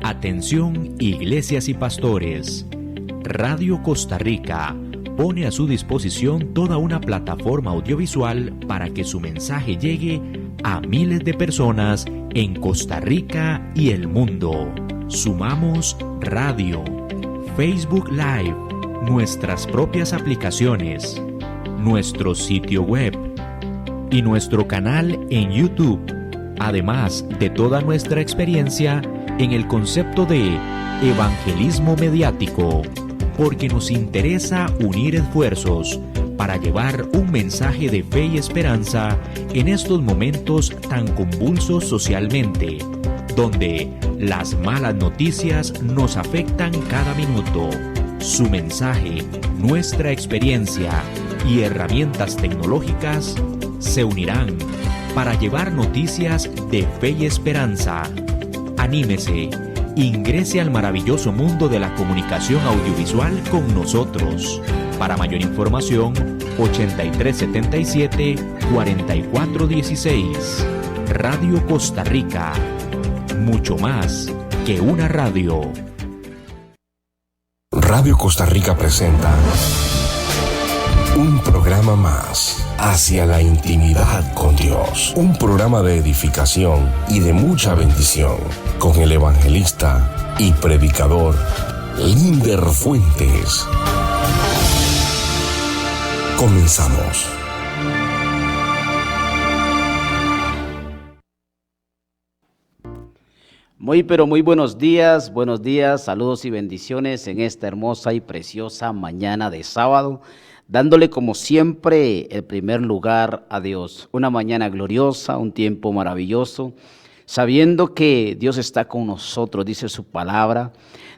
Atención, iglesias y pastores. Radio Costa Rica pone a su disposición toda una plataforma audiovisual para que su mensaje llegue a miles de personas en Costa Rica y el mundo. Sumamos radio, Facebook Live, nuestras propias aplicaciones, nuestro sitio web y nuestro canal en YouTube, además de toda nuestra experiencia en el concepto de evangelismo mediático, porque nos interesa unir esfuerzos para llevar un mensaje de fe y esperanza en estos momentos tan convulsos socialmente, donde las malas noticias nos afectan cada minuto. Su mensaje, nuestra experiencia y herramientas tecnológicas se unirán para llevar noticias de fe y esperanza. Anímese, ingrese al maravilloso mundo de la comunicación audiovisual con nosotros. Para mayor información, 8377-4416. Radio Costa Rica. Mucho más que una radio. Radio Costa Rica presenta un programa más hacia la intimidad con Dios. Un programa de edificación y de mucha bendición con el evangelista y predicador Linder Fuentes. Comenzamos. Muy buenos días, saludos y bendiciones en esta hermosa y preciosa mañana de sábado, dándole como siempre el primer lugar a Dios. Una mañana gloriosa, un tiempo maravilloso, sabiendo que Dios está con nosotros, dice su palabra.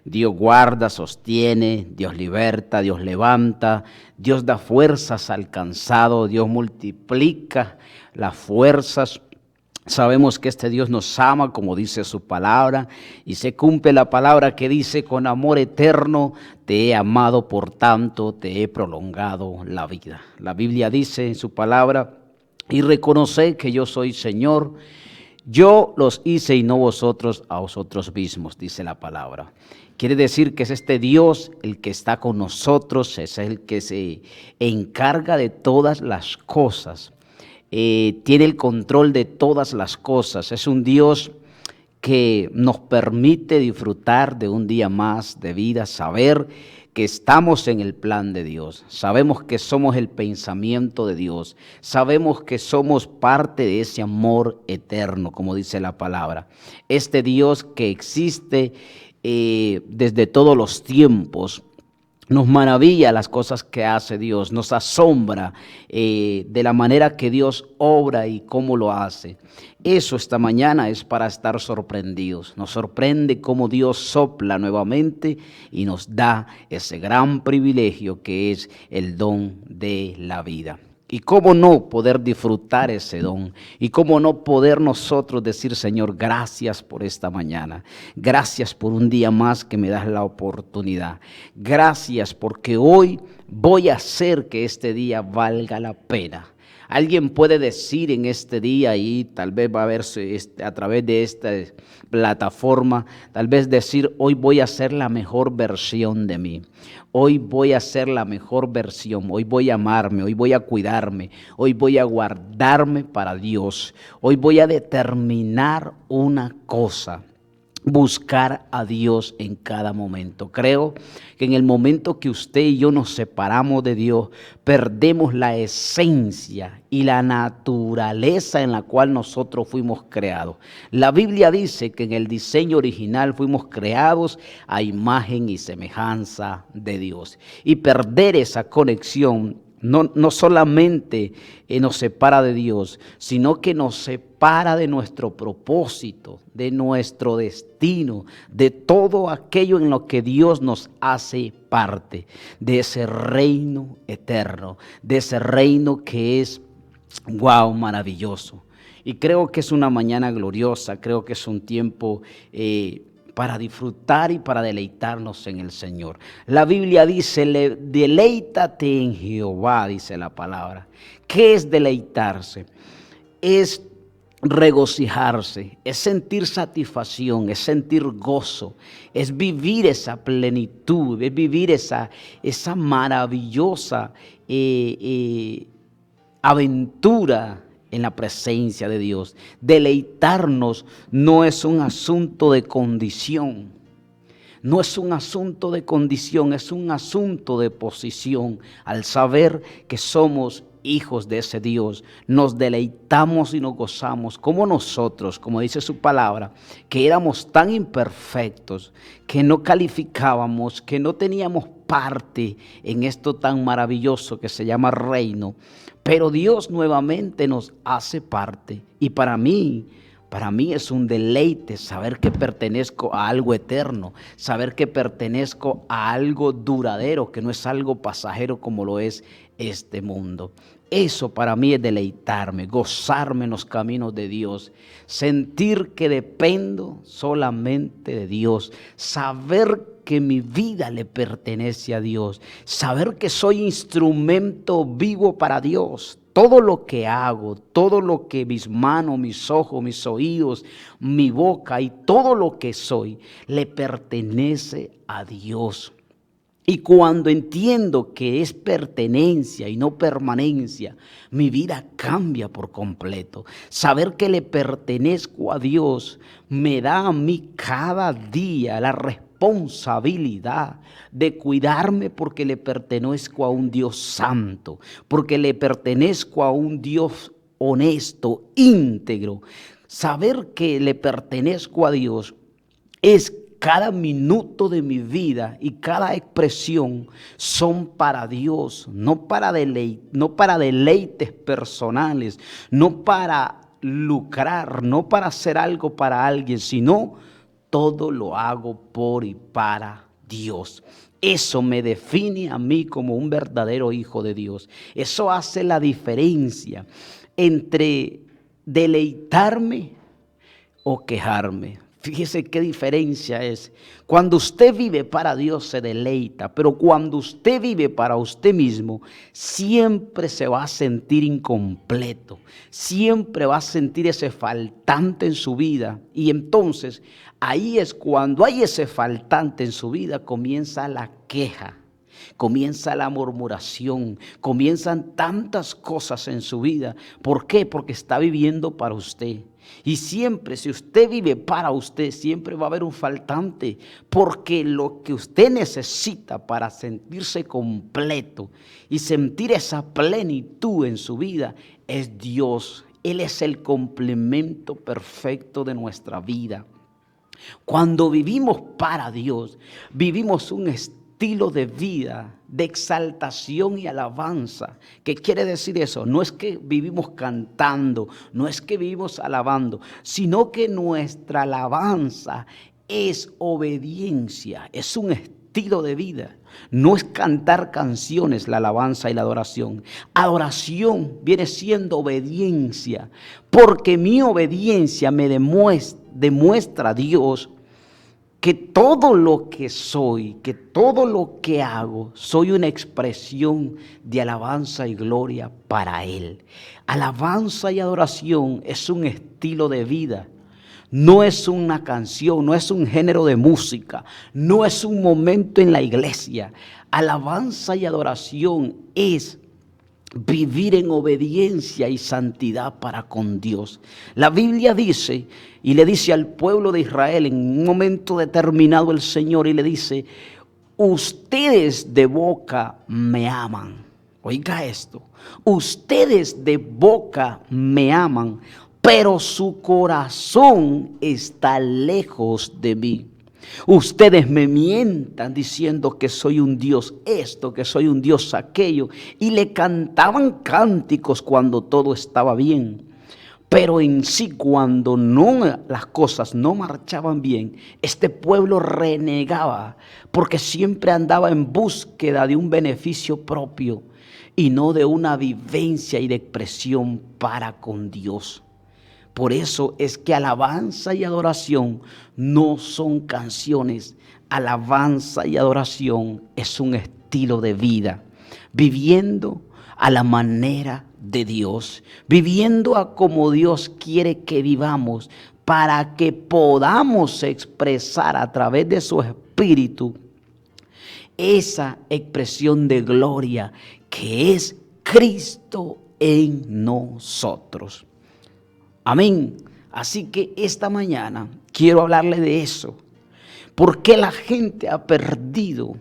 Dios guarda, sostiene, Dios liberta, Dios levanta, Dios da fuerzas al cansado, Dios multiplica las fuerzas. Sabemos que este Dios nos ama, como dice su palabra, y se cumple la palabra que dice: con amor eterno te he amado, por tanto te he prolongado la vida. La Biblia dice en su palabra: y reconoced que yo soy Señor, yo los hice y no vosotros a vosotros mismos, dice la palabra. Quiere decir que es este Dios el que está con nosotros, es el que se encarga de todas las cosas. Tiene el control de todas las cosas. Es un Dios que nos permite disfrutar de un día más de vida, saber que estamos en el plan de Dios, sabemos que somos el pensamiento de Dios, sabemos que somos parte de ese amor eterno, como dice la palabra. Este Dios que existe desde todos los tiempos. Nos maravilla las cosas que hace Dios, nos asombra de la manera que Dios obra y cómo lo hace. Eso esta mañana es para estar sorprendidos. Nos sorprende cómo Dios sopla nuevamente y nos da ese gran privilegio que es el don de la vida. Y cómo no poder disfrutar ese don, y cómo no poder nosotros decir: Señor, gracias por esta mañana, gracias por un día más que me das la oportunidad, gracias porque hoy voy a hacer que este día valga la pena. Alguien puede decir en este día, y tal vez va a verse a través de esta plataforma, tal vez decir: hoy voy a ser la mejor versión de mí. Hoy voy a ser la mejor versión, hoy voy a amarme, hoy voy a cuidarme, hoy voy a guardarme para Dios. Hoy voy a determinar una cosa: buscar a Dios en cada momento. Creo que en el momento que usted y yo nos separamos de Dios, perdemos la esencia y la naturaleza en la cual nosotros fuimos creados. La Biblia dice que en el diseño original fuimos creados a imagen y semejanza de Dios. Y perder esa conexión no solamente nos separa de Dios, sino que nos separa de nuestro propósito, de nuestro destino, de todo aquello en lo que Dios nos hace parte, de ese reino eterno, de ese reino que es, maravilloso. Y creo que es una mañana gloriosa, creo que es un tiempo para disfrutar y para deleitarnos en el Señor. La Biblia dice: deleítate en Jehová, dice la palabra. ¿Qué es deleitarse? Es regocijarse, es sentir satisfacción, es sentir gozo, es vivir esa plenitud, es vivir esa maravillosa aventura en la presencia de Dios. Deleitarnos no es un asunto de condición. No es un asunto de condición, es un asunto de posición. Al saber que somos hijos de ese Dios, nos deleitamos y nos gozamos como nosotros, como dice su palabra, que éramos tan imperfectos, que no calificábamos, que no teníamos parte en esto tan maravilloso que se llama reino. Pero Dios nuevamente nos hace parte. Y para mí es un deleite saber que pertenezco a algo eterno, saber que pertenezco a algo duradero, que no es algo pasajero como lo es este mundo. Eso para mí es deleitarme, gozarme en los caminos de Dios, sentir que dependo solamente de Dios, saber que mi vida le pertenece a Dios, saber que soy instrumento vivo para Dios. Todo lo que hago, todo lo que mis manos, mis ojos, mis oídos, mi boca y todo lo que soy, le pertenece a Dios. Y cuando entiendo que es pertenencia y no permanencia, mi vida cambia por completo. Saber que le pertenezco a Dios me da a mí cada día la responsabilidad de cuidarme, porque le pertenezco a un Dios santo, porque le pertenezco a un Dios honesto, íntegro. Saber que le pertenezco a Dios es cada minuto de mi vida y cada expresión son para Dios, no para deleites personales, no para lucrar, no para hacer algo para alguien, sino todo lo hago por y para Dios. Eso me define a mí como un verdadero hijo de Dios. Eso hace la diferencia entre deleitarme o quejarme. Fíjese qué diferencia es. Cuando usted vive para Dios se deleita, pero cuando usted vive para usted mismo, siempre se va a sentir incompleto, siempre va a sentir ese faltante en su vida. Y entonces, ahí es cuando hay ese faltante en su vida, comienza la queja. Comienza la murmuración, comienzan tantas cosas en su vida. ¿Por qué? Porque está viviendo para usted. Y siempre, si usted vive para usted, siempre va a haber un faltante, porque lo que usted necesita para sentirse completo y sentir esa plenitud en su vida es Dios. Él es el complemento perfecto de nuestra vida. Cuando vivimos para Dios, vivimos un estilo de vida de exaltación y alabanza. ¿Qué quiere decir eso? No es que vivimos cantando, no es que vivimos alabando, sino que nuestra alabanza es obediencia, es un estilo de vida. No es cantar canciones la alabanza y la adoración. Adoración viene siendo obediencia, porque mi obediencia me demuestra a Dios que todo lo que soy, que todo lo que hago, soy una expresión de alabanza y gloria para Él. Alabanza y adoración es un estilo de vida. No es una canción, no es un género de música, no es un momento en la iglesia. Alabanza y adoración es vivir en obediencia y santidad para con Dios. La Biblia dice, y le dice al pueblo de Israel en un momento determinado el Señor, y le dice: ustedes de boca me aman. Oiga esto, ustedes de boca me aman, pero su corazón está lejos de mí. Ustedes me mientan diciendo que soy un Dios esto, que soy un Dios aquello, y le cantaban cánticos cuando todo estaba bien. Pero en sí, cuando las cosas no marchaban bien, este pueblo renegaba, porque siempre andaba en búsqueda de un beneficio propio y no de una vivencia y de expresión para con Dios. Por eso es que alabanza y adoración no son canciones. Alabanza y adoración es un estilo de vida. Viviendo, a la manera de Dios, viviendo a como Dios quiere que vivamos, para que podamos expresar a través de su Espíritu esa expresión de gloria que es Cristo en nosotros. Amén. Así que esta mañana quiero hablarle de eso. ¿Por qué la gente ha perdido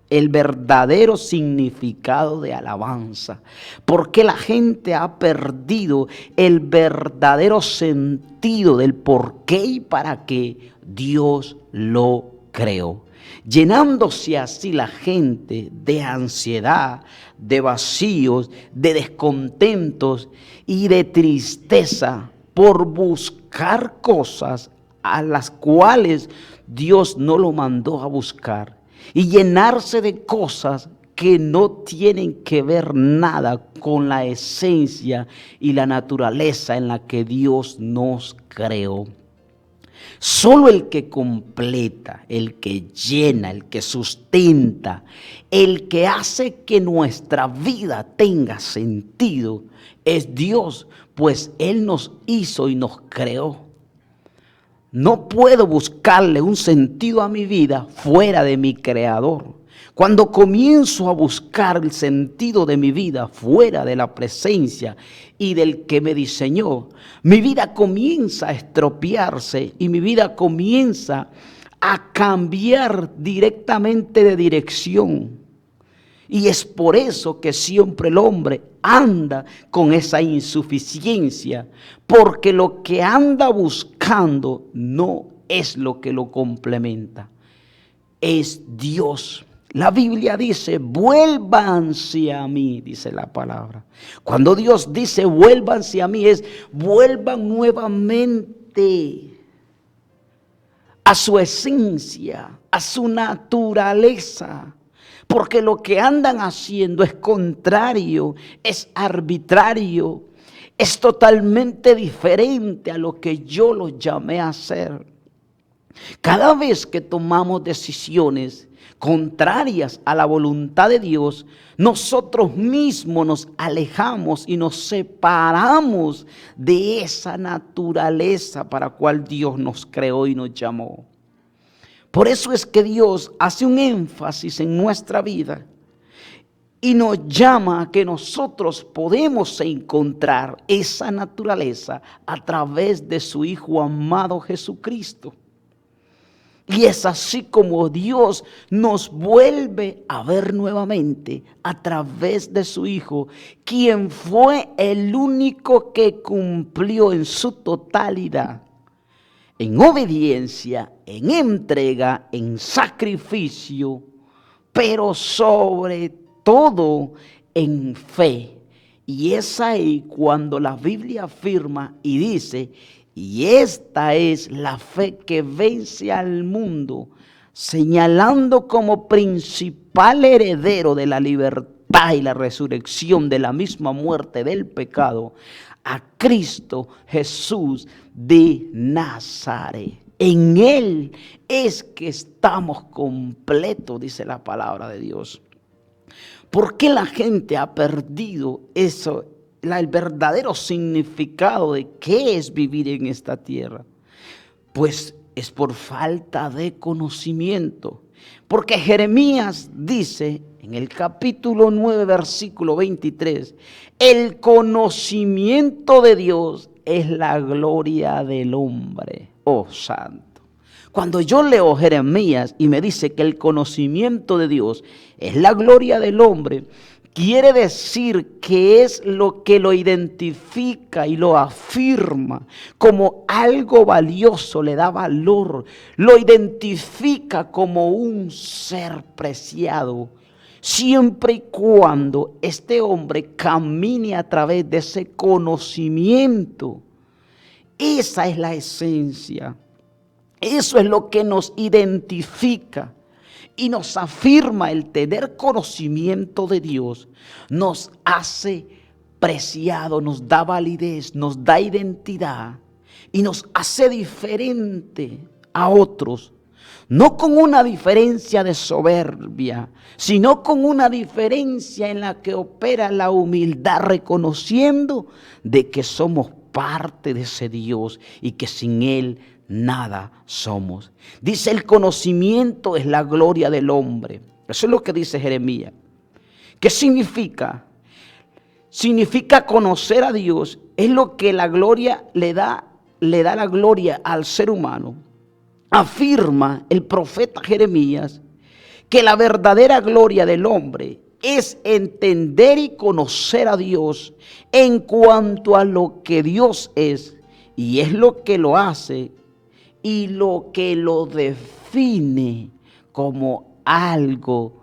el verdadero significado de alabanza? ¿Por qué la gente ha perdido el verdadero sentido del por qué y para qué Dios lo creó? Llenándose así la gente de ansiedad, de vacíos, de descontentos y de tristeza por buscar cosas a las cuales Dios no lo mandó a buscar, y llenarse de cosas que no tienen que ver nada con la esencia y la naturaleza en la que Dios nos creó. Solo el que completa, el que llena, el que sustenta, el que hace que nuestra vida tenga sentido es Dios, pues Él nos hizo y nos creó. No puedo buscarle un sentido a mi vida fuera de mi Creador. Cuando comienzo a buscar el sentido de mi vida fuera de la presencia y del que me diseñó, mi vida comienza a estropearse y mi vida comienza a cambiar directamente de dirección. Y es por eso que siempre el hombre anda con esa insuficiencia, porque lo que anda buscando no es lo que lo complementa, es Dios. La Biblia dice, vuélvanse a mí, dice la palabra. Cuando Dios dice, vuélvanse a mí, es vuelvan nuevamente a su esencia, a su naturaleza. Porque lo que andan haciendo es contrario, es arbitrario, es totalmente diferente a lo que yo los llamé a hacer. Cada vez que tomamos decisiones contrarias a la voluntad de Dios, nosotros mismos nos alejamos y nos separamos de esa naturaleza para la cual Dios nos creó y nos llamó. Por eso es que Dios hace un énfasis en nuestra vida y nos llama a que nosotros podemos encontrar esa naturaleza a través de su Hijo amado Jesucristo. Y es así como Dios nos vuelve a ver nuevamente a través de su Hijo, quien fue el único que cumplió en su totalidad, en obediencia, en entrega, en sacrificio, pero sobre todo en fe. Y es ahí cuando la Biblia afirma y dice, y esta es la fe que vence al mundo, señalando como principal heredero de la libertad y la resurrección de la misma muerte del pecado, a Cristo Jesús de Nazaret. En Él es que estamos completos, dice la palabra de Dios. ¿Por qué la gente ha perdido eso? El verdadero significado de qué es vivir en esta tierra. Pues es por falta de conocimiento. Porque Jeremías dice en el capítulo 9, versículo 23, el conocimiento de Dios es la gloria del hombre. Oh, santo. Cuando yo leo Jeremías y me dice que el conocimiento de Dios es la gloria del hombre, quiere decir que es lo que lo identifica y lo afirma como algo valioso, le da valor, lo identifica como un ser preciado, siempre y cuando este hombre camine a través de ese conocimiento. Esa es la esencia, eso es lo que nos identifica. Y nos afirma el tener conocimiento de Dios, nos hace preciado, nos da validez, nos da identidad y nos hace diferente a otros. no con una diferencia de soberbia, sino con una diferencia en la que opera la humildad, reconociendo de que somos parte de ese Dios y que sin Él nada somos. Dice, el conocimiento es la gloria del hombre. Eso es lo que dice Jeremías. ¿Qué significa? Significa conocer a Dios, es lo que la gloria le da la gloria al ser humano. Afirma el profeta Jeremías que la verdadera gloria del hombre es entender y conocer a Dios en cuanto a lo que Dios es, y es lo que lo hace y lo que lo define como algo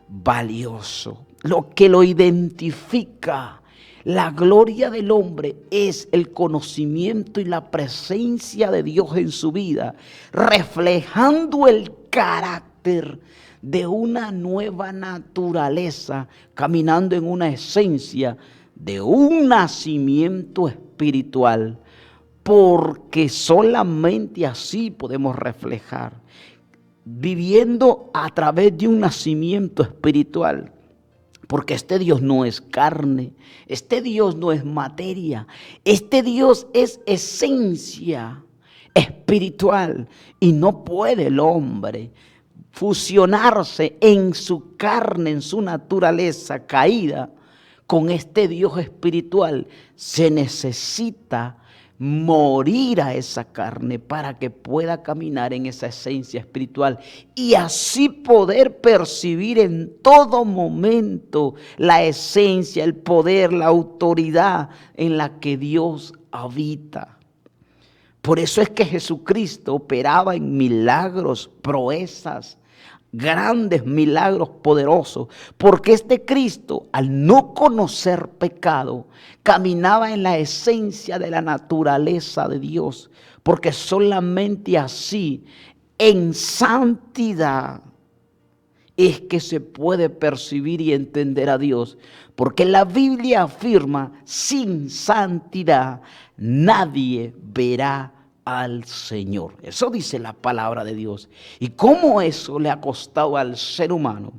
valioso, lo que lo identifica. La gloria del hombre es el conocimiento y la presencia de Dios en su vida, reflejando el carácter de una nueva naturaleza, caminando en una esencia de un nacimiento espiritual, porque solamente así podemos reflejar, viviendo a través de un nacimiento espiritual. Porque este Dios no es carne, este Dios no es materia, este Dios es esencia espiritual y no puede el hombre fusionarse en su carne, en su naturaleza caída con este Dios espiritual. Se necesita morir a esa carne para que pueda caminar en esa esencia espiritual y así poder percibir en todo momento la esencia, el poder, la autoridad en la que Dios habita. Por eso es que Jesucristo operaba en milagros, proezas, grandes milagros poderosos, porque este Cristo, al no conocer pecado, caminaba en la esencia de la naturaleza de Dios, porque solamente así, en santidad, es que se puede percibir y entender a Dios, porque la Biblia afirma, sin santidad nadie verá al Señor. Eso dice la palabra de Dios. ¿Y cómo eso le ha costado al ser humano?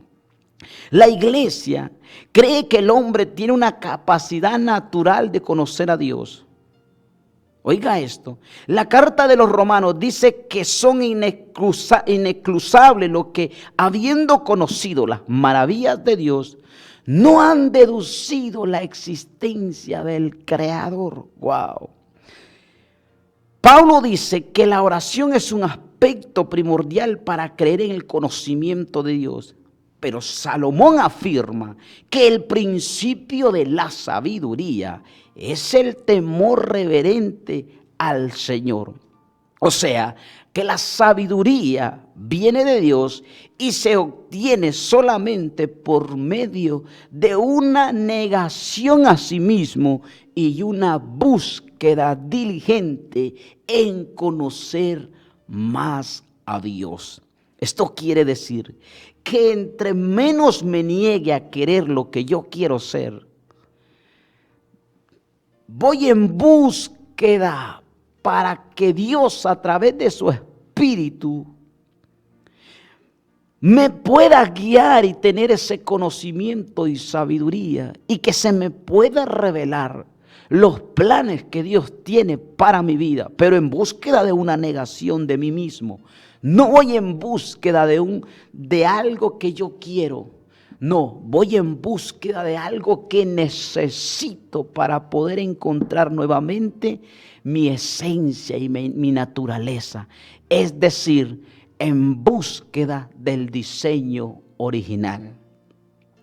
La iglesia cree que el hombre tiene una capacidad natural de conocer a Dios. Oiga esto, la carta de los Romanos dice que son inexcusables los que, habiendo conocido las maravillas de Dios, no han deducido la existencia del Creador. ¡Wow! Pablo dice que la oración es un aspecto primordial para creer en el conocimiento de Dios. Pero Salomón afirma que el principio de la sabiduría es el temor reverente al Señor. O sea, que la sabiduría viene de Dios y se obtiene solamente por medio de una negación a sí mismo y una búsqueda diligente en conocer más a Dios. Esto quiere decir que entre menos me niegue a querer lo que yo quiero ser, voy en búsqueda para que Dios a través de su Espíritu me pueda guiar y tener ese conocimiento y sabiduría y que se me pueda revelar los planes que Dios tiene para mi vida, pero en búsqueda de una negación de mí mismo. No voy en búsqueda de algo que yo quiero. No, voy en búsqueda de algo que necesito para poder encontrar nuevamente mi esencia y mi naturaleza. Es decir, en búsqueda del diseño original,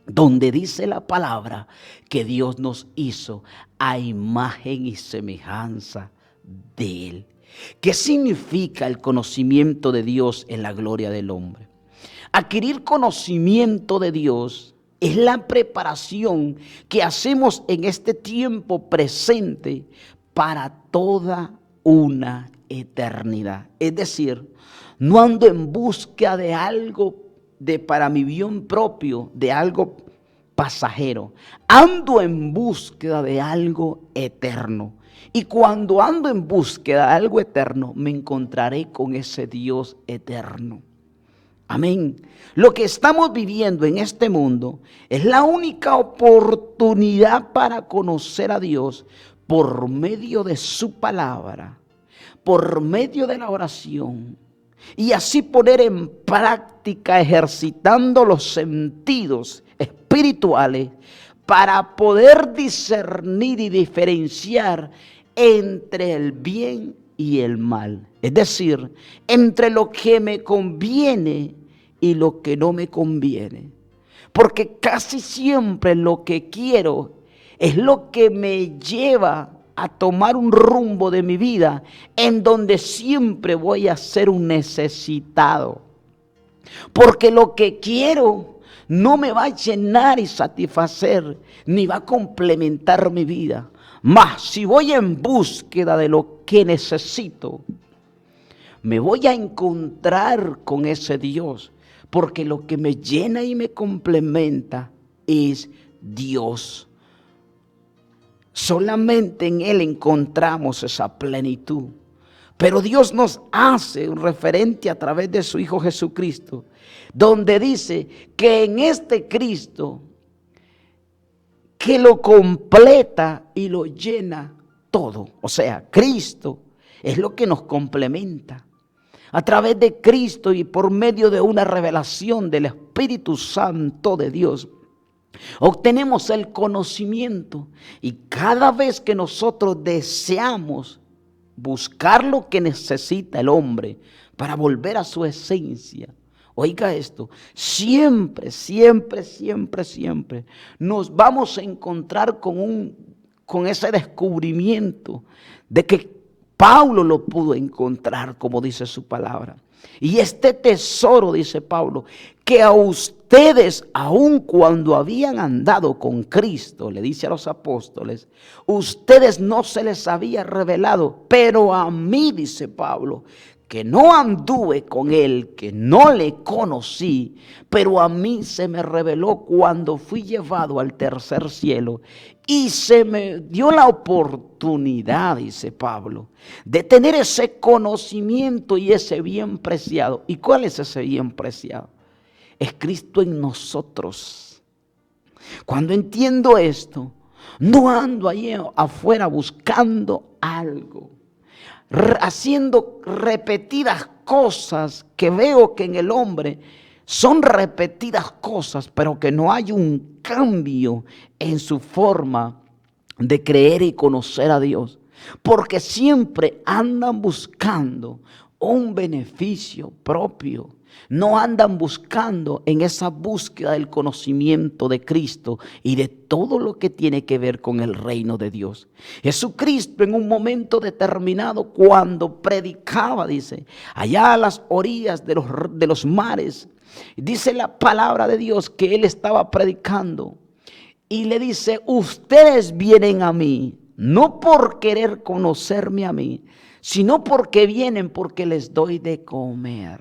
donde dice la palabra que Dios nos hizo a imagen y semejanza de Él. ¿Qué significa el conocimiento de Dios en la gloria del hombre? Adquirir conocimiento de Dios es la preparación que hacemos en este tiempo presente para toda una eternidad. Es decir, no ando en búsqueda de algo para mi bien propio, de algo pasajero. Ando en búsqueda de algo eterno. Y cuando ando en búsqueda de algo eterno, me encontraré con ese Dios eterno. Amén. Lo que estamos viviendo en este mundo es la única oportunidad para conocer a Dios por medio de su palabra, por medio de la oración, y así poner en práctica, ejercitando los sentidos espirituales para poder discernir y diferenciar entre el bien y el mal. Es decir, entre lo que me conviene y lo que no me conviene. Porque casi siempre lo que quiero es lo que me lleva a tomar un rumbo de mi vida en donde siempre voy a ser un necesitado. Porque lo que quiero no me va a llenar y satisfacer, ni va a complementar mi vida. Mas si voy en búsqueda de lo que necesito, me voy a encontrar con ese Dios. Porque lo que me llena y me complementa es Dios. Solamente en Él encontramos esa plenitud. Pero Dios nos hace un referente a través de su Hijo Jesucristo, donde dice que en este Cristo, que lo completa y lo llena todo. O sea, Cristo es lo que nos complementa. A través de Cristo y por medio de una revelación del Espíritu Santo de Dios, obtenemos el conocimiento. Y cada vez que nosotros deseamos buscar lo que necesita el hombre para volver a su esencia, oiga esto, siempre nos vamos a encontrar con ese descubrimiento de que Pablo lo pudo encontrar, como dice su palabra. Y este tesoro, dice Pablo, que a ustedes, aun cuando habían andado con Cristo, le dice a los apóstoles, ustedes no se les había revelado, pero a mí, dice Pablo, que no anduve con Él, que no le conocí, pero a mí se me reveló cuando fui llevado al tercer cielo y se me dio la oportunidad, dice Pablo, de tener ese conocimiento y ese bien preciado. ¿Y cuál es ese bien preciado? Es Cristo en nosotros. Cuando entiendo esto, no ando ahí afuera buscando algo, haciendo repetidas cosas que veo que en el hombre son repetidas cosas, pero que no hay un cambio en su forma de creer y conocer a Dios. Porque siempre andan buscando un beneficio propio. No andan buscando en esa búsqueda del conocimiento de Cristo y de todo lo que tiene que ver con el reino de Dios. Jesucristo en un momento determinado, cuando predicaba, dice, allá a las orillas de los mares, dice la palabra de Dios que Él estaba predicando y le dice, ustedes vienen a mí, no por querer conocerme a mí, sino porque vienen porque les doy de comer.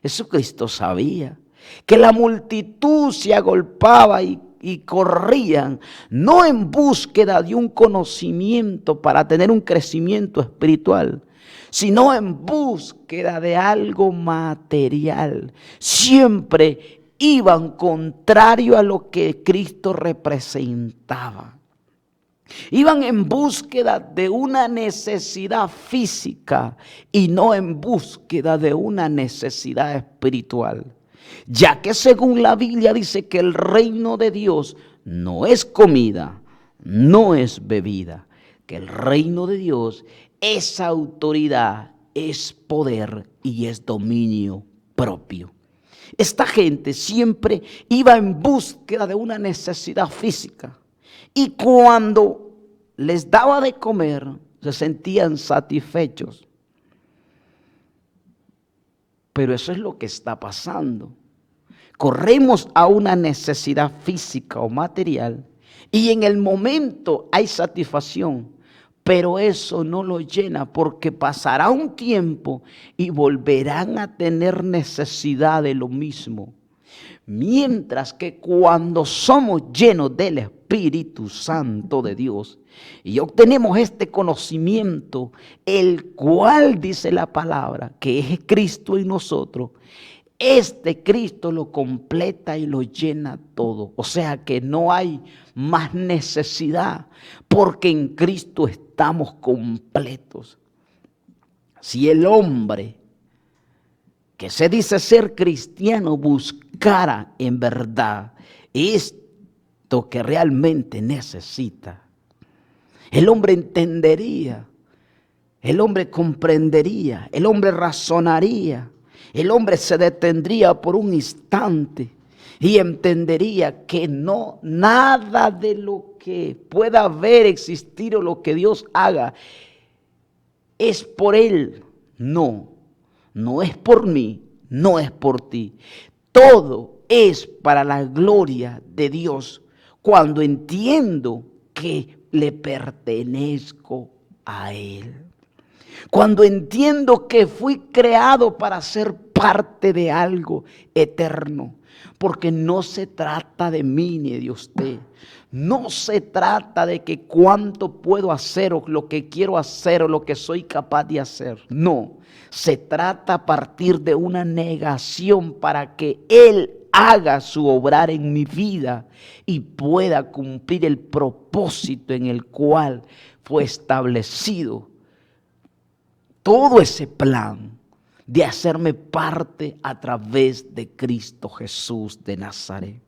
Jesucristo sabía que la multitud se agolpaba y corrían, no en búsqueda de un conocimiento para tener un crecimiento espiritual, sino en búsqueda de algo material. Siempre iban contrario a lo que Cristo representaba. Iban en búsqueda de una necesidad física y no en búsqueda de una necesidad espiritual. Ya que según la Biblia dice que el reino de Dios no es comida, no es bebida. Que el reino de Dios es autoridad, es poder y es dominio propio. Esta gente siempre iba en búsqueda de una necesidad física. Y cuando les daba de comer, se sentían satisfechos. Pero eso es lo que está pasando. Corremos a una necesidad física o material y en el momento hay satisfacción, pero eso no lo llena porque pasará un tiempo y volverán a tener necesidad de lo mismo. Mientras que cuando somos llenos del Espíritu Santo de Dios y obtenemos este conocimiento, el cual dice la palabra que es Cristo en nosotros, Este Cristo lo completa y lo llena todo. O sea que no hay más necesidad, porque en Cristo estamos completos. Si el hombre que se dice ser cristiano buscara en verdad esto que realmente necesita, el hombre entendería, el hombre comprendería, el hombre razonaría, el hombre se detendría por un instante y entendería que no, nada de lo que pueda haber, existir o lo que Dios haga es por él. No, no es por mí, no es por ti. Todo es para la gloria de Dios cuando entiendo que le pertenezco a Él. Cuando entiendo que fui creado para ser parte de algo eterno. Porque no se trata de mí ni de usted. No se trata de que cuánto puedo hacer o lo que quiero hacer o lo que soy capaz de hacer. No, se trata a partir de una negación para que Él haga su obrar en mi vida y pueda cumplir el propósito en el cual fue establecido todo ese plan de hacerme parte a través de Cristo Jesús de Nazaret.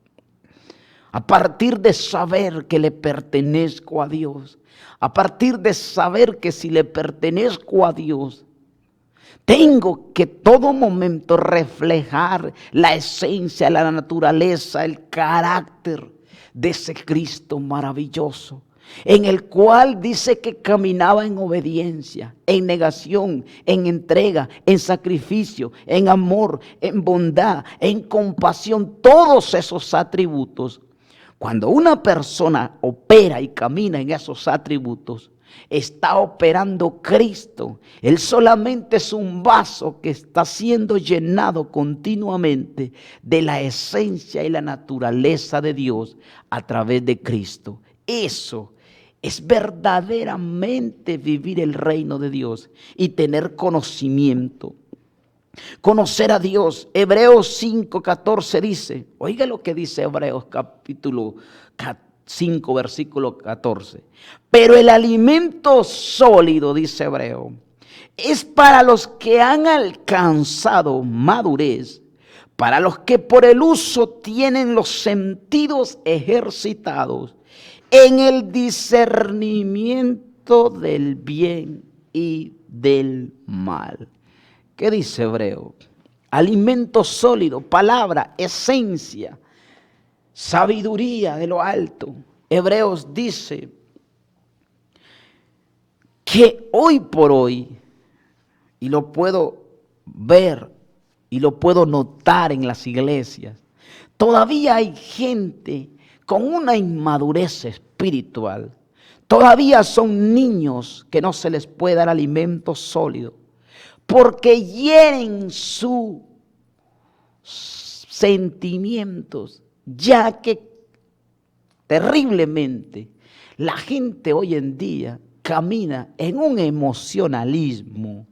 A partir de saber que le pertenezco a Dios, a partir de saber que si le pertenezco a Dios, tengo que todo momento reflejar la esencia, la naturaleza, el carácter de ese Cristo maravilloso, en el cual dice que caminaba en obediencia, en negación, en entrega, en sacrificio, en amor, en bondad, en compasión, todos esos atributos. Cuando una persona opera y camina en esos atributos, está operando Cristo. Él solamente es un vaso que está siendo llenado continuamente de la esencia y la naturaleza de Dios a través de Cristo. Eso es verdaderamente vivir el reino de Dios y tener conocimiento. Conocer a Dios. Hebreos 5:14 dice, oiga lo que dice Hebreos capítulo 5 versículo 14. Pero el alimento sólido, dice Hebreo, es para los que han alcanzado madurez, para los que por el uso tienen los sentidos ejercitados en el discernimiento del bien y del mal. ¿Qué dice Hebreo? Alimento sólido, palabra, esencia, sabiduría de lo alto. Hebreos dice que hoy por hoy, y lo puedo ver y lo puedo notar en las iglesias, todavía hay gente con una inmadurez espiritual. Todavía son niños que no se les puede dar alimento sólido, porque hieren sus sentimientos, ya que terriblemente la gente hoy en día camina en un emocionalismo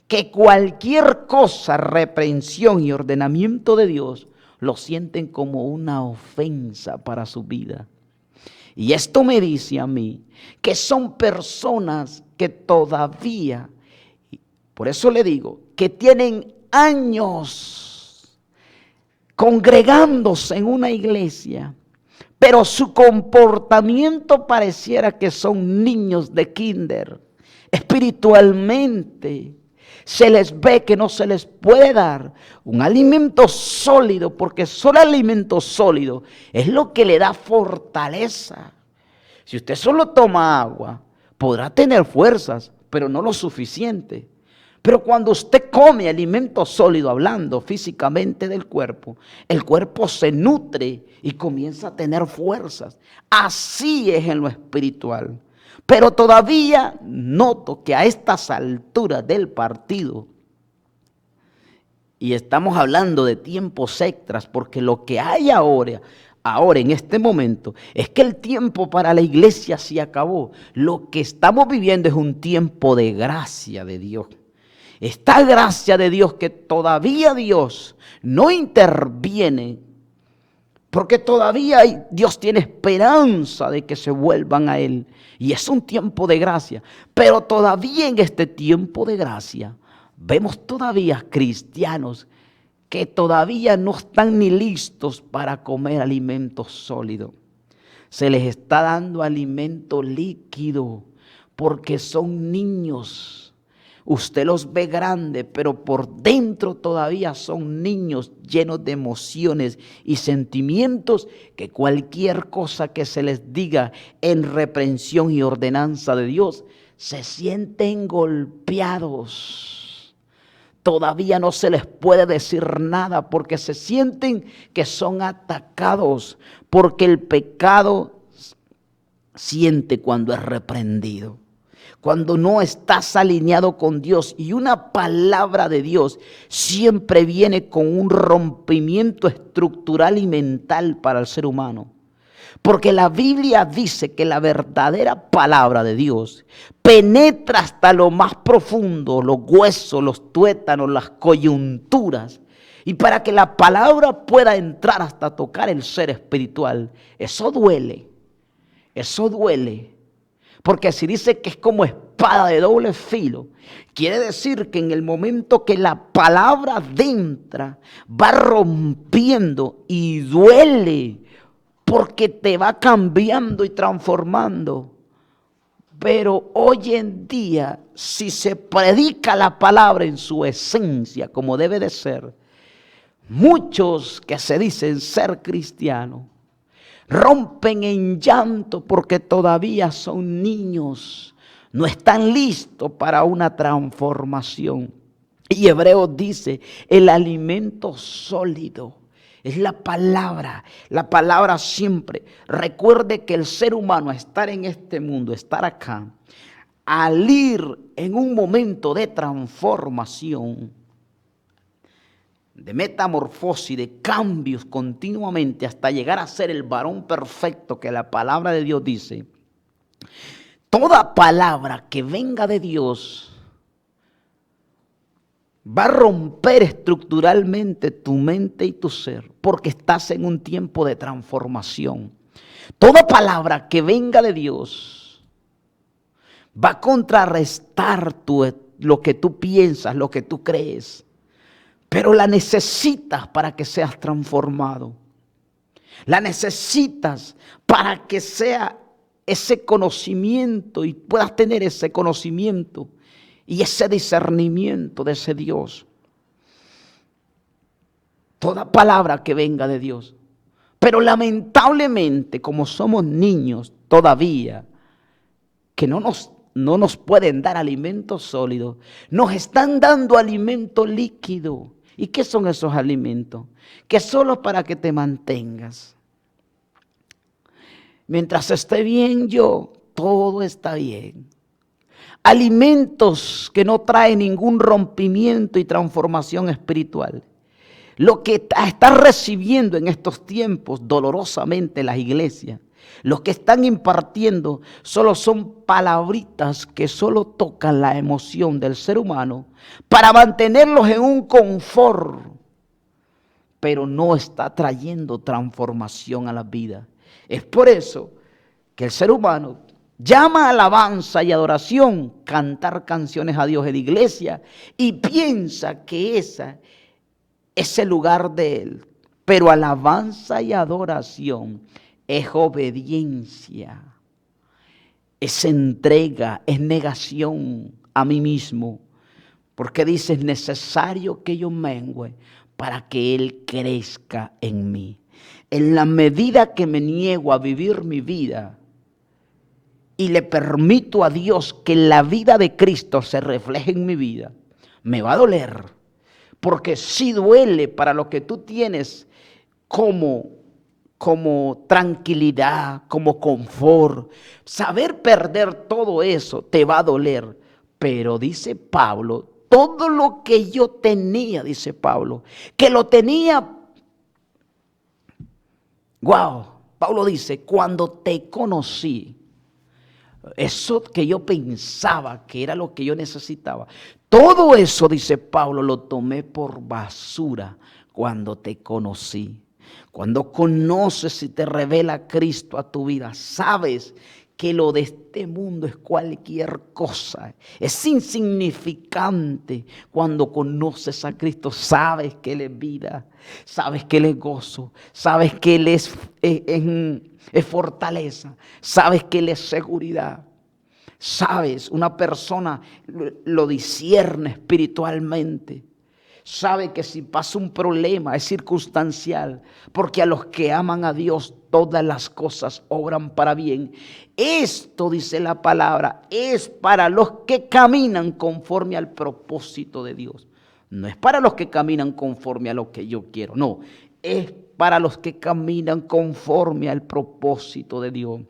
que cualquier cosa, reprensión y ordenamiento de Dios lo sienten como una ofensa para su vida. Y esto me dice a mí que son personas que todavía, por eso le digo, que tienen años congregándose en una iglesia, pero su comportamiento pareciera que son niños de kinder. Espiritualmente se les ve que no se les puede dar un alimento sólido, porque solo alimento sólido es lo que le da fortaleza. Si usted solo toma agua, podrá tener fuerzas, pero no lo suficiente. Pero cuando usted come alimento sólido, hablando físicamente del cuerpo, el cuerpo se nutre y comienza a tener fuerzas. Así es en lo espiritual. Pero todavía noto que a estas alturas del partido, y estamos hablando de tiempos extras, porque lo que hay ahora en este momento, es que el tiempo para la iglesia se acabó. Lo que estamos viviendo es un tiempo de gracia de Dios. esta gracia de Dios que todavía Dios no interviene, porque todavía Dios tiene esperanza de que se vuelvan a Él. Y es un tiempo de gracia. Pero todavía en este tiempo de gracia vemos todavía cristianos que todavía no están ni listos para comer alimento sólido. Se les está dando alimento líquido porque son niños. Usted los ve grandes, pero por dentro todavía son niños llenos de emociones y sentimientos que cualquier cosa que se les diga en reprensión y ordenanza de Dios, se sienten golpeados. Todavía no se les puede decir nada porque se sienten que son atacados, porque el pecado siente cuando es reprendido. Cuando no estás alineado con Dios, y una palabra de Dios siempre viene con un rompimiento estructural y mental para el ser humano. Porque la Biblia dice que la verdadera palabra de Dios penetra hasta lo más profundo, los huesos, los tuétanos, las coyunturas. Y para que la palabra pueda entrar hasta tocar el ser espiritual, eso duele, eso duele. Porque si dice que es como espada de doble filo, quiere decir que en el momento que la palabra entra, va rompiendo y duele, porque te va cambiando y transformando. Pero hoy en día, si se predica la palabra en su esencia, como debe de ser, muchos que se dicen ser cristianos, rompen en llanto porque todavía son niños, no están listos para una transformación. Y Hebreos dice, el alimento sólido es la palabra siempre. Recuerde que el ser humano, estar en este mundo, estar acá, al ir en un momento de transformación, de metamorfosis, de cambios continuamente hasta llegar a ser el varón perfecto que la palabra de Dios dice. Toda palabra que venga de Dios va a romper estructuralmente tu mente y tu ser, porque estás en un tiempo de transformación. Toda palabra que venga de Dios va a contrarrestar lo que tú piensas, lo que tú crees. Pero la necesitas para que seas transformado. La necesitas para que sea ese conocimiento y puedas tener ese conocimiento y ese discernimiento de ese Dios. Toda palabra que venga de Dios. Pero lamentablemente, como somos niños todavía, que no nos pueden dar alimento sólido, nos están dando alimento líquido. ¿Y qué son esos alimentos? Que solo para que te mantengas. Mientras esté bien yo, todo está bien. Alimentos que no traen ningún rompimiento y transformación espiritual. Lo que estás recibiendo en estos tiempos dolorosamente las iglesias, los que están impartiendo solo son palabritas que solo tocan la emoción del ser humano para mantenerlos en un confort, pero no está trayendo transformación a la vida. Es por eso que el ser humano llama alabanza y adoración, cantar canciones a Dios en la iglesia, y piensa que ese es el lugar de Él. Pero alabanza y adoración es obediencia, es entrega, es negación a mí mismo. Porque dice, es necesario que yo mengüe para que Él crezca en mí. En la medida que me niego a vivir mi vida y le permito a Dios que la vida de Cristo se refleje en mi vida, me va a doler. Porque sí duele para lo que tú tienes como tranquilidad, como confort. Saber perder todo eso te va a doler. Pero dice Pablo, todo lo que yo tenía, dice Pablo, que lo tenía. Wow, Pablo dice, cuando te conocí, Eso que yo pensaba que era lo que yo necesitaba, todo eso, dice Pablo, lo tomé por basura cuando te conocí. Cuando conoces y te revela Cristo a tu vida, sabes que lo de este mundo es cualquier cosa, es insignificante. Cuando conoces a Cristo, sabes que Él es vida, sabes que Él es gozo, sabes que Él es fortaleza, sabes que Él es seguridad. Sabes, una persona lo discierne espiritualmente. Sabe que si pasa un problema es circunstancial, porque a los que aman a Dios todas las cosas obran para bien. Esto, dice la palabra, es para los que caminan conforme al propósito de Dios. No es para los que caminan conforme a lo que yo quiero, no. Es para los que caminan conforme al propósito de Dios.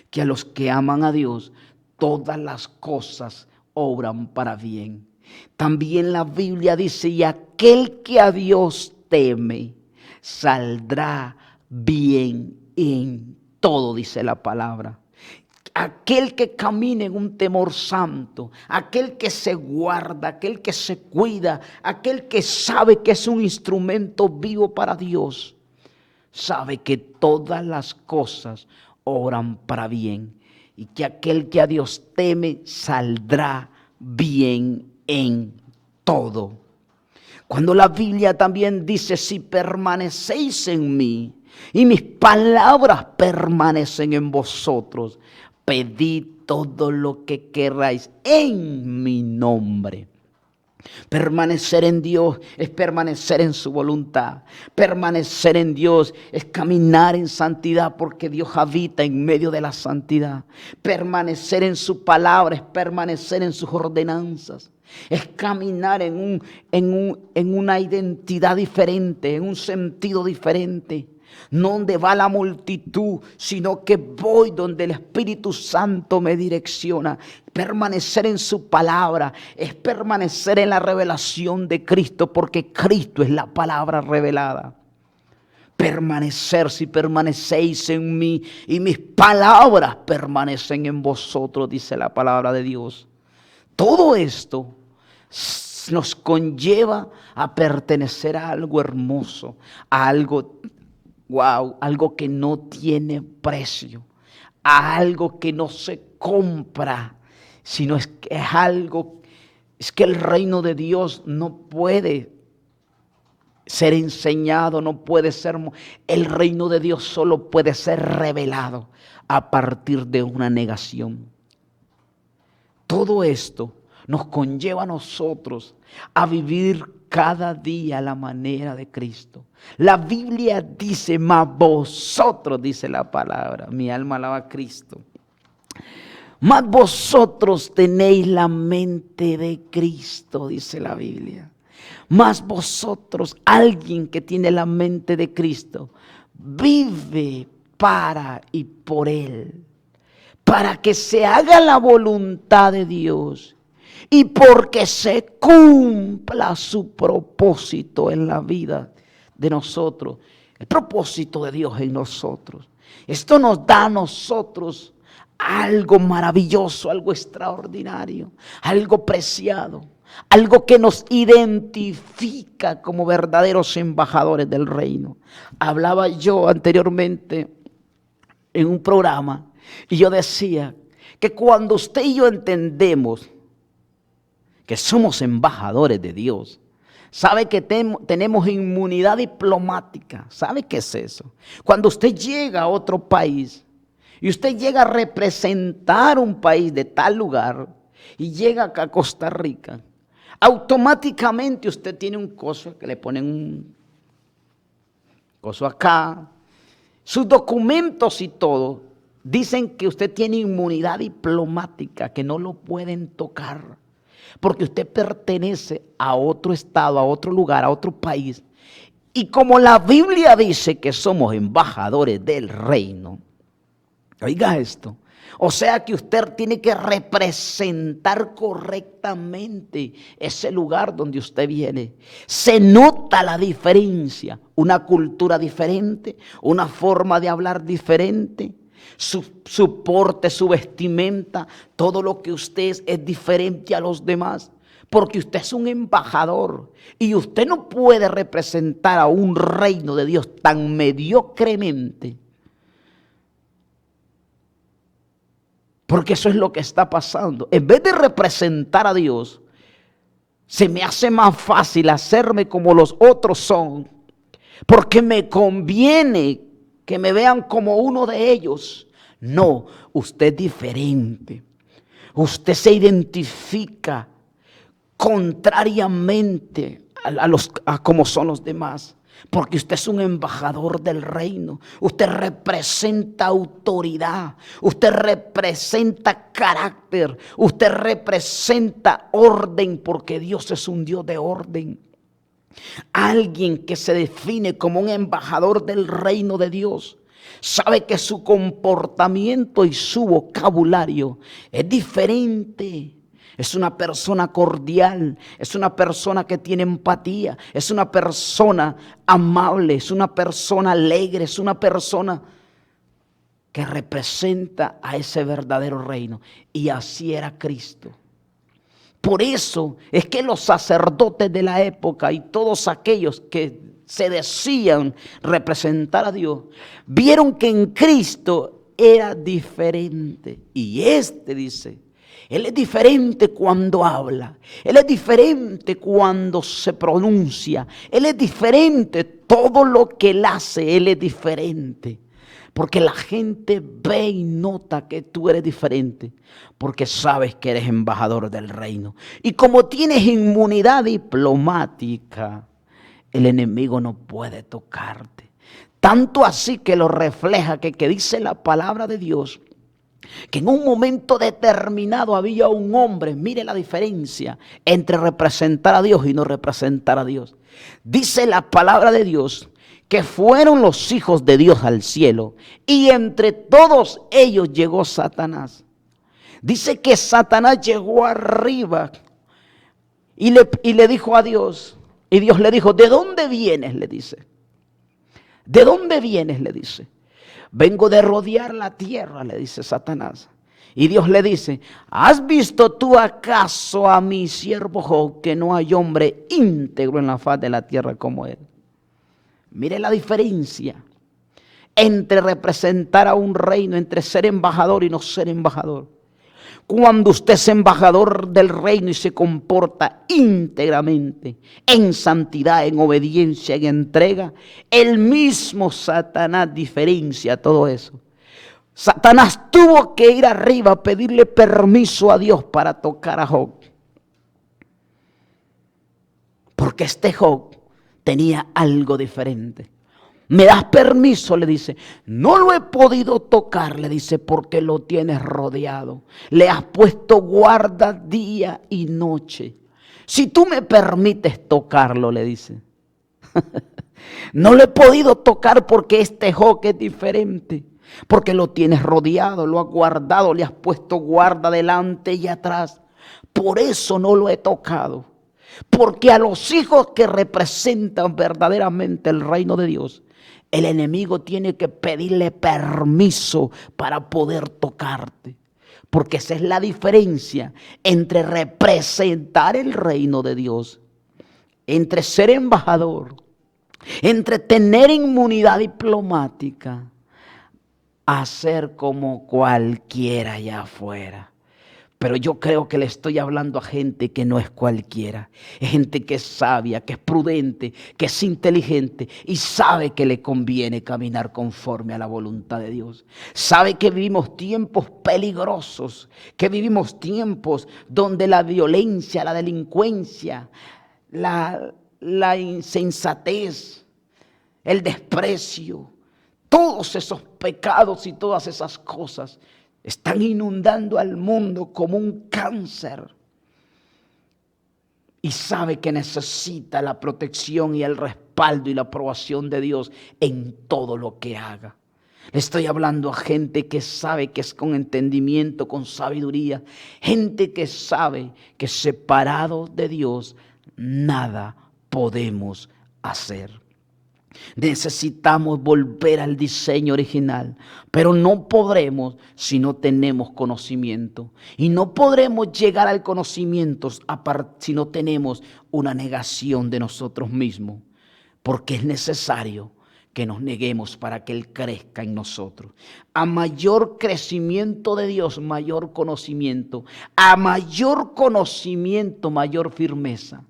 Que a los que aman a Dios todas las cosas obran para bien. También la Biblia dice, y aquel que a Dios teme saldrá bien en todo, dice la palabra. Aquel que camina en un temor santo, aquel que se guarda, aquel que se cuida, aquel que sabe que es un instrumento vivo para Dios, sabe que todas las cosas obran para bien y que aquel que a Dios teme saldrá bien en todo. Cuando la Biblia también dice, si permanecéis en mí y mis palabras permanecen en vosotros, pedid todo lo que queráis en mi nombre. Permanecer en Dios es permanecer en su voluntad. Permanecer en Dios es caminar en santidad, porque Dios habita en medio de la santidad. Permanecer en su palabra es permanecer en sus ordenanzas. Es caminar en una identidad diferente, en un sentido diferente. No donde va la multitud, sino que voy donde el Espíritu Santo me direcciona. Permanecer en su palabra es permanecer en la revelación de Cristo, porque Cristo es la palabra revelada. Permanecer, si permanecéis en mí y mis palabras permanecen en vosotros, dice la palabra de Dios. Todo esto nos conlleva a pertenecer a algo hermoso, a algo algo que no tiene precio, a algo que no se compra, sino es que el reino de Dios no puede ser enseñado, no puede ser, el reino de Dios solo puede ser revelado a partir de una negación. Todo esto nos conlleva a nosotros a vivir cada día a la manera de Cristo. La Biblia dice, mas vosotros, dice la palabra, mi alma alaba a Cristo, mas vosotros tenéis la mente de Cristo, dice la Biblia. Mas vosotros, alguien que tiene la mente de Cristo, vive para y por Él, para que se haga la voluntad de Dios y porque se cumpla su propósito en la vida de nosotros, el propósito de Dios en nosotros. Esto nos da a nosotros algo maravilloso, algo extraordinario, algo preciado, algo que nos identifica como verdaderos embajadores del reino. Hablaba yo anteriormente en un programa y yo decía que cuando usted y yo entendemos que somos embajadores de Dios, sabe que tenemos inmunidad diplomática. ¿Sabe qué es eso? Cuando usted llega a otro país y usted llega a representar un país de tal lugar y llega acá a Costa Rica, automáticamente usted tiene un coso que le ponen un coso acá. Sus documentos y todo dicen que usted tiene inmunidad diplomática, que no lo pueden tocar, porque usted pertenece a otro estado, a otro lugar, a otro país. Y como la Biblia dice que somos embajadores del reino, oiga esto, o sea que usted tiene que representar correctamente ese lugar donde usted viene. Se nota la diferencia, una cultura diferente, una forma de hablar diferente. su porte, su vestimenta, todo lo que usted es diferente a los demás. Porque usted es un embajador y usted no puede representar a un reino de Dios tan mediocremente. Porque eso es lo que está pasando. En vez de representar a Dios, se me hace más fácil hacerme como los otros son. Porque me conviene que me vean como uno de ellos. No, usted es diferente. Usted se identifica contrariamente a como son los demás. Porque usted es un embajador del reino. Usted representa autoridad. Usted representa carácter. Usted representa orden, porque Dios es un Dios de orden. Alguien que se define como un embajador del reino de Dios sabe que su comportamiento y su vocabulario es diferente. Es una persona cordial, es una persona que tiene empatía, es una persona amable, es una persona alegre, es una persona que representa a ese verdadero reino. Y así era Cristo. Por eso es que los sacerdotes de la época y todos aquellos que se decían representar a Dios, vieron que en Cristo era diferente. Y dice, Él es diferente cuando habla, Él es diferente cuando se pronuncia, Él es diferente, todo lo que Él hace, Él es diferente. Porque la gente ve y nota que tú eres diferente, porque sabes que eres embajador del reino. Y como tienes inmunidad diplomática, el enemigo no puede tocarte. Tanto así que lo refleja que dice la palabra de Dios, que en un momento determinado había un hombre, mire la diferencia entre representar a Dios y no representar a Dios. Dice la palabra de Dios que fueron los hijos de Dios al cielo y entre todos ellos llegó Satanás. Dice que Satanás llegó arriba y le dijo a Dios, y Dios le dijo, ¿de dónde vienes? Le dice. ¿De dónde vienes? Le dice. Vengo de rodear la tierra, le dice Satanás. Y Dios le dice, ¿has visto tú acaso a mi siervo Job, que no hay hombre íntegro en la faz de la tierra como él? Mire la diferencia entre representar a un reino, entre ser embajador y no ser embajador. Cuando usted es embajador del reino y se comporta íntegramente, en santidad, en obediencia, en entrega, el mismo Satanás diferencia todo eso. Satanás tuvo que ir arriba a pedirle permiso a Dios para tocar a Job. Porque Job tenía algo diferente. ¿Me das permiso? Le dice. No lo he podido tocar, le dice, porque lo tienes rodeado. Le has puesto guarda día y noche. Si tú me permites tocarlo, le dice. No lo he podido tocar porque Job es diferente. Porque lo tienes rodeado, lo has guardado, le has puesto guarda delante y atrás. Por eso no lo he tocado. Porque a los hijos que representan verdaderamente el reino de Dios, el enemigo tiene que pedirle permiso para poder tocarte. Porque esa es la diferencia entre representar el reino de Dios, entre ser embajador, entre tener inmunidad diplomática, a ser como cualquiera allá afuera. Pero yo creo que le estoy hablando a gente que no es cualquiera. Es gente que es sabia, que es prudente, que es inteligente y sabe que le conviene caminar conforme a la voluntad de Dios. Sabe que vivimos tiempos peligrosos, que vivimos tiempos donde la violencia, la delincuencia, la insensatez, el desprecio, todos esos pecados y todas esas cosas están inundando al mundo como un cáncer. Y sabe que necesita la protección y el respaldo y la aprobación de Dios en todo lo que haga. Le estoy hablando a gente que sabe que es con entendimiento, con sabiduría. Gente que sabe que separado de Dios nada podemos hacer. Necesitamos volver al diseño original, pero no podremos si no tenemos conocimiento. Y no podremos llegar al conocimiento si no tenemos una negación de nosotros mismos, porque es necesario que nos neguemos para que Él crezca en nosotros. A mayor crecimiento de Dios, mayor conocimiento. A mayor conocimiento, mayor firmeza.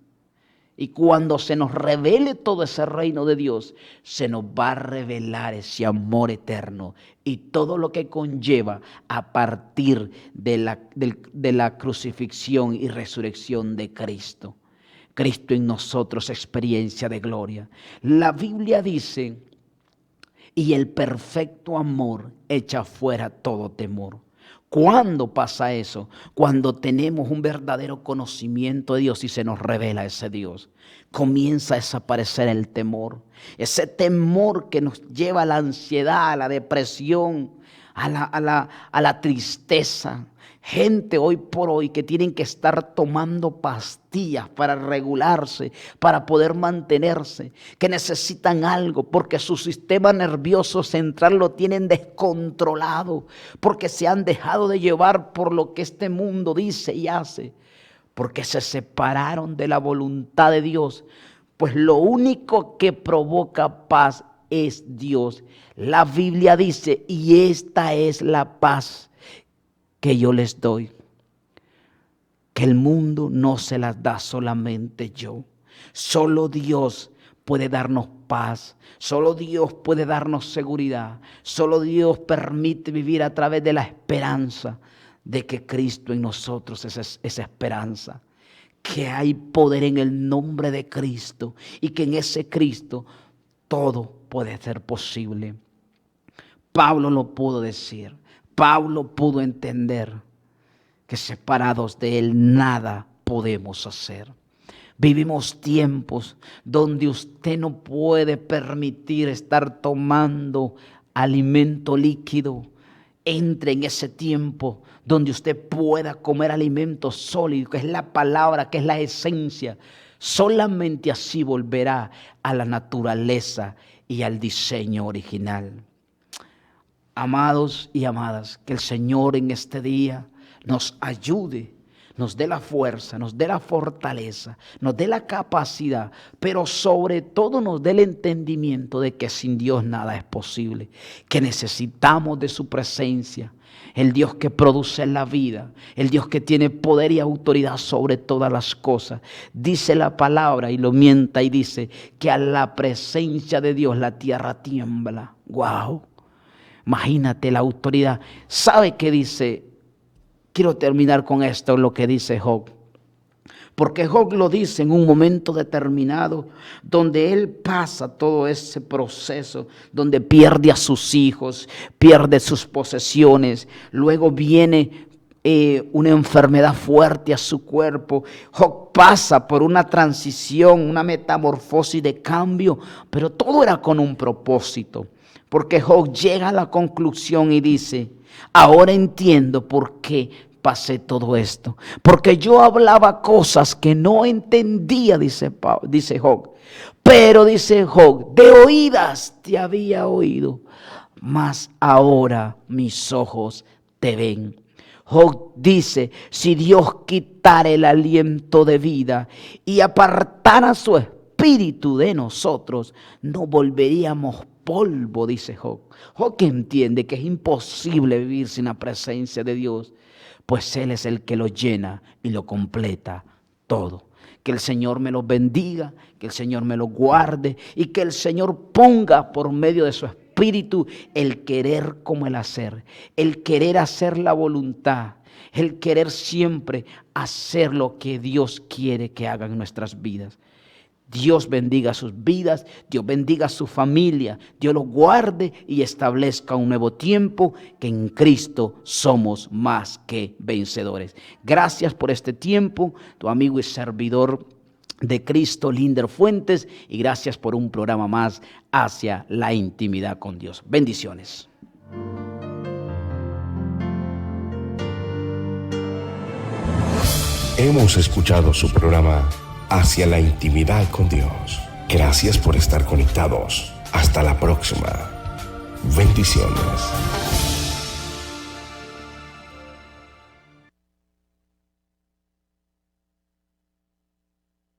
Y cuando se nos revele todo ese reino de Dios, se nos va a revelar ese amor eterno y todo lo que conlleva a partir de la crucifixión y resurrección de Cristo. Cristo en nosotros, experiencia de gloria. La Biblia dice, y el perfecto amor echa fuera todo temor. ¿Cuándo pasa eso? Cuando tenemos un verdadero conocimiento de Dios y se nos revela ese Dios. Comienza a desaparecer el temor. Ese temor que nos lleva a la ansiedad, a la depresión, a la tristeza. Gente hoy por hoy que tienen que estar tomando pastillas para regularse, para poder mantenerse, que necesitan algo porque su sistema nervioso central lo tienen descontrolado, porque se han dejado de llevar por lo que este mundo dice y hace, porque se separaron de la voluntad de Dios. Pues lo único que provoca paz es Dios. La Biblia dice, y esta es la paz que yo les doy, que el mundo no se las da solamente yo. Solo Dios puede darnos paz, solo Dios puede darnos seguridad, solo Dios permite vivir a través de la esperanza de que Cristo en nosotros es esa esperanza, que hay poder en el nombre de Cristo y que en ese Cristo todo puede ser posible. Pablo lo pudo decir. Pablo pudo entender que separados de Él nada podemos hacer. Vivimos tiempos donde usted no puede permitir estar tomando alimento líquido. Entre en ese tiempo donde usted pueda comer alimento sólido, que es la palabra, que es la esencia. Solamente así volverá a la naturaleza y al diseño original. Amados y amadas, que el Señor en este día nos ayude, nos dé la fuerza, nos dé la fortaleza, nos dé la capacidad, pero sobre todo nos dé el entendimiento de que sin Dios nada es posible, que necesitamos de su presencia, el Dios que produce la vida, el Dios que tiene poder y autoridad sobre todas las cosas. Dice la palabra y lo mienta y dice que a la presencia de Dios la tierra tiembla. ¡Wow! Imagínate la autoridad. ¿Sabe qué dice? Quiero terminar con esto, lo que dice Job. Porque Job lo dice en un momento determinado, donde él pasa todo ese proceso, donde pierde a sus hijos, pierde sus posesiones, luego viene una enfermedad fuerte a su cuerpo. Job pasa por una transición, una metamorfosis de cambio, pero todo era con un propósito. Porque Job llega a la conclusión y dice, ahora entiendo por qué pasé todo esto. Porque yo hablaba cosas que no entendía, dice Job. Pero dice Job, de oídas te había oído, mas ahora mis ojos te ven. Job dice, si Dios quitara el aliento de vida y apartara su espíritu de nosotros, no volveríamos polvo, dice Job. Job que entiende que es imposible vivir sin la presencia de Dios, pues Él es el que lo llena y lo completa todo. Que el Señor me lo bendiga, que el Señor me lo guarde y que el Señor ponga por medio de su espíritu el querer como el hacer, el querer hacer la voluntad, el querer siempre hacer lo que Dios quiere que haga en nuestras vidas. Dios bendiga sus vidas, Dios bendiga su familia, Dios los guarde y establezca un nuevo tiempo, que en Cristo somos más que vencedores. Gracias por este tiempo, tu amigo y servidor de Cristo, Linder Fuentes, y gracias por un programa más hacia la intimidad con Dios. Bendiciones. Hemos escuchado su programa Hacia la Intimidad con Dios. Gracias por estar conectados. Hasta la próxima. Bendiciones.